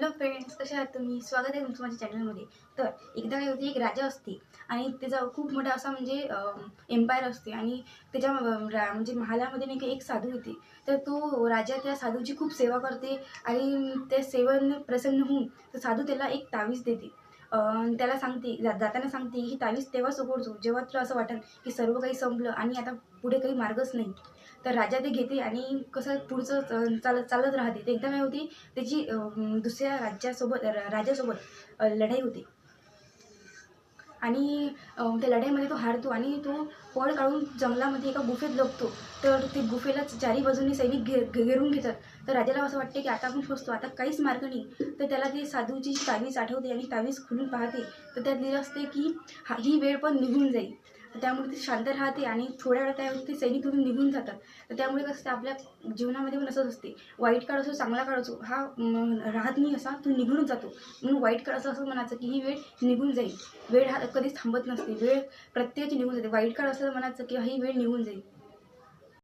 Hello friends, कसे आहात तुम्ही? स्वागत आहे तुमचं माझ्या चॅनलमध्ये. तर एकदा काय होते, एक राजा असते आणि त्याचा खूप मोठा असा म्हणजे एम्पायर असते आणि त्याच्या म्हणजे महालामध्ये नाही का एक साधू होते. तर तो राजा त्या साधूची खूप सेवा करते आणि त्या सेवेने प्रसन्न होऊन तो साधू त्याला एक तावीज देते. त्याला सांगते, जाताना सांगते, ही तावीज तेव्हाच उघडतो जेव्हा तुला असं वाटेल की सर्व काही संपलं आणि आता पुढे काही मार्गच नाही. तर राजा ते घेते आणि कसं पुढचं चालत चालत राहते. ते एकदा काय होते, त्याची दुसऱ्या राजासोबत लढाई होते आणि त्या लढाईमध्ये तो हारतो आणि तो पळ काढून जंगलामध्ये एका गुफेत लपतो. तर ते गुफेला चारी बाजूंनी सैनिक घेरून घेतात. तर राजाला असं वाटते की आता आपण फसतो, आता काहीच मार्ग नाही. तर त्याला ती साधूची तावीज आठवते आणि तावीज खुलून पाहते. तर त्यात लिहिलं असते की ही वेळ पण निघून जाईल. तर त्यामुळे ती शांत राहते आणि थोड्या वेळात काय होते, ते सैनिक तिथून निघून जातात. तर त्यामुळे कसं असते, आपल्या जीवनामध्ये पण असंच असते. वाईट काळ असो, चांगला काळ असो, हा राहत नाही, असा तो निघूनच जातो. म्हणून वाईट काळ असं म्हणायचं की ही वेळ निघून जाईल. वेळ हा कधीच थांबत नसते. वेळ प्रत्येकाची निघून जाते. वाईट काळ असं म्हणायचं की ही वेळ निघून जाईल.